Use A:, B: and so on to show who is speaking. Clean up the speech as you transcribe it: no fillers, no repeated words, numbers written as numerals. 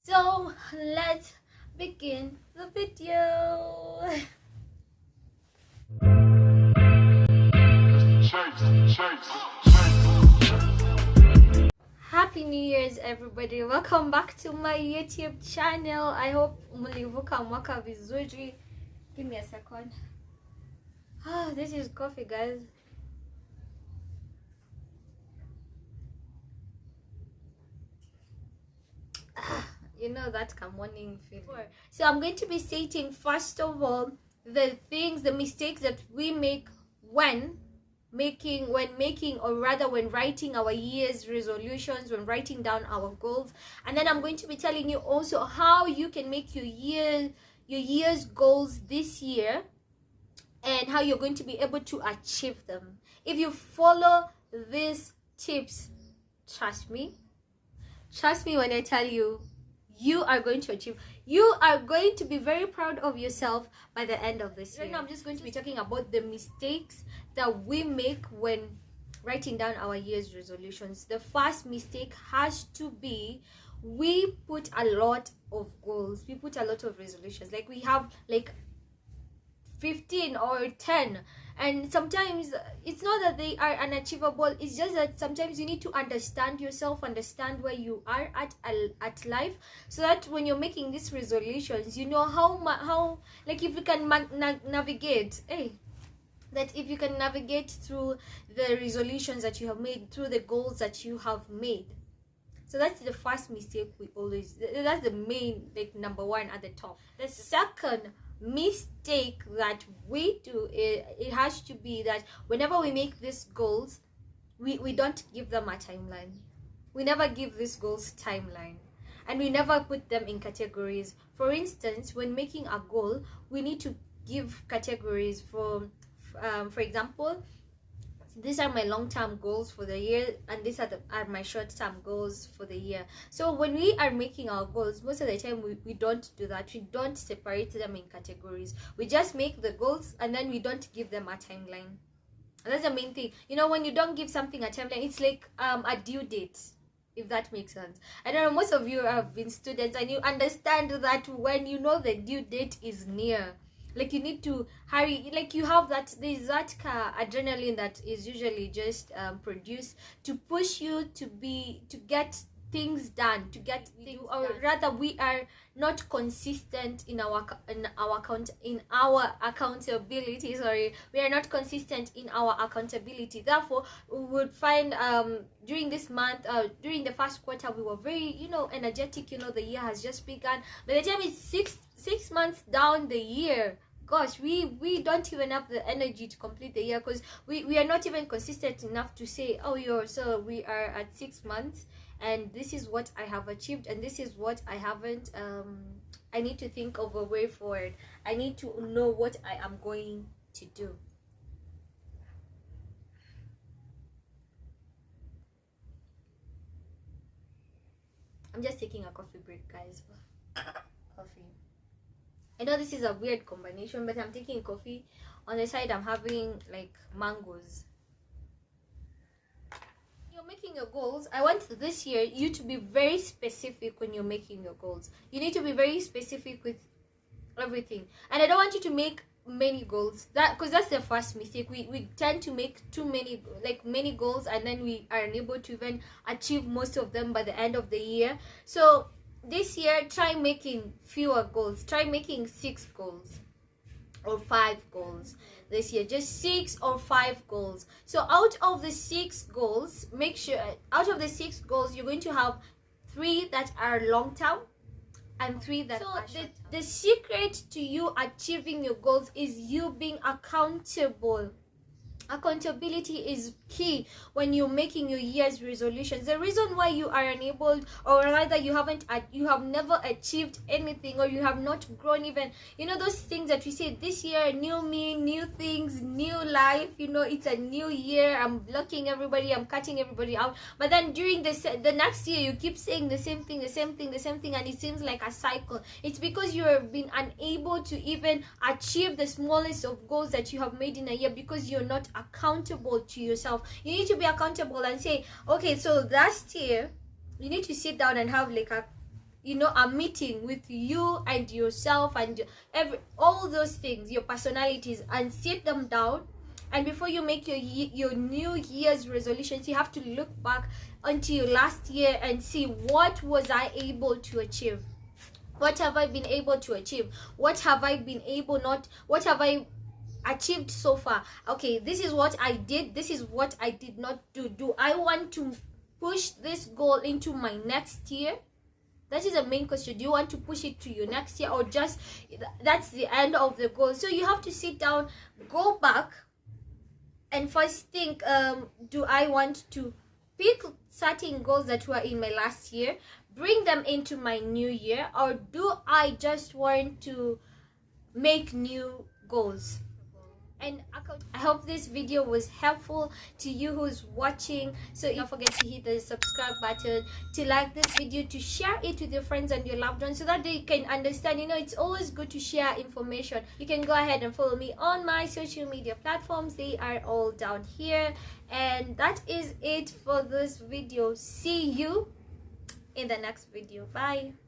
A: So let's begin the video. Happy New Year's, everybody. Welcome back to my YouTube channel. I hope mlivuka mwaka vizuri. Give me a second. This is coffee, guys. You know that morning feeling. So I'm going to be stating first of all the mistakes that we make when writing our year's resolutions, when writing down our goals. And then I'm going to be telling you also how you can make your year's goals this year and how you're going to be able to achieve them. If you follow these tips, trust me when I tell you, you are going to achieve. You are going to be very proud of yourself by the end of this year. Right now, I'm just going to be talking about the mistakes that we make when writing down our year's resolutions. The first mistake has to be we put a lot of goals. We put a lot of resolutions. Like we have like 15 or 10, and sometimes it's not that they are unachievable, it's just that sometimes you need to understand yourself, understand where you are at life, so that when you're making these resolutions, you know how like if you can navigate that if you can navigate through the resolutions that you have made, through the goals that you have made. So that's the first mistake that's the main, like, number one at the top. The second mistake that we do, it has to be that whenever we make these goals, we don't give them a timeline. We never give these goals timeline, and we never put them in categories. For instance, when making a goal, we need to give categories. For example, these are my long-term goals for the year, and these are my short-term goals for the year. So when we are making our goals, most of the time we don't do that. We don't separate them in categories. We just make the goals and then we don't give them a timeline. And that's the main thing. You know, when you don't give something a timeline, it's like a due date, if that makes sense. I don't know, most of you have been students and you understand that when you know the due date is near, like you need to hurry, like you have that, there's that adrenaline that is usually just produced to push you to get things done, or rather we are not consistent in our accountability. We are not consistent in our accountability. Therefore, we would find during this month, during the first quarter, we were very energetic. The year has just begun. By the time it's six months down the year, gosh, we don't even have the energy to complete the year, because we are not even consistent enough to say, so we are at 6 months and this is what I have achieved and this is what I haven't. I need to think of a way forward. I need to know what I am going to do. I'm just taking a coffee break, guys. Coffee. I know this is a weird combination, but I'm taking coffee. On the side, I'm having like mangoes. You're making your goals. I want this year you to be very specific when you're making your goals. You need to be very specific with everything. And I don't want you to make many goals, because that's the first mistake. We tend to make too many, like many goals, and then we are unable to even achieve most of them by the end of the year. So this year, try making fewer goals. Try making 6 goals or 5 goals this year. Just 6 or 5 goals. So out of the 6 goals, make sure out of the 6 goals, you're going to have 3 that are long term and 3 that are short term. The secret to you achieving your goals is you being accountable. Accountability is key when you're making your year's resolutions. The reason why you are unable, or rather you have never achieved anything, or you have not grown even, those things that we say, this year, new me, new things, new life, it's a new year, I'm blocking everybody, I'm cutting everybody out. But then during the next year, you keep saying the same thing, and it seems like a cycle. It's because you have been unable to even achieve the smallest of goals that you have made in a year, because you're not accountable to yourself. You need to be accountable and say, okay, so last year you need to sit down and have like a meeting with you and yourself and all those things, your personalities, and sit them down. And before you make your New Year's resolutions, you have to look back onto your last year and see, what was I able to achieve? What have I been able to achieve? What have I achieved so far? Okay, this is what I did, this is what I did not do. Do I want to push this goal into my next year? That is the main question. Do you want to push it to your next year, or just that's the end of the goal? So you have to sit down, go back, and first think, do I want to pick certain goals that were in my last year, bring them into my new year, or do I just want to make new goals? And I hope this video was helpful to you who's watching. So don't forget to hit the subscribe button, to like this video, to share it with your friends and your loved ones so that they can understand. It's always good to share information. You can go ahead and follow me on my social media platforms. They are all down here. And that is it for this video. See you in the next video. Bye.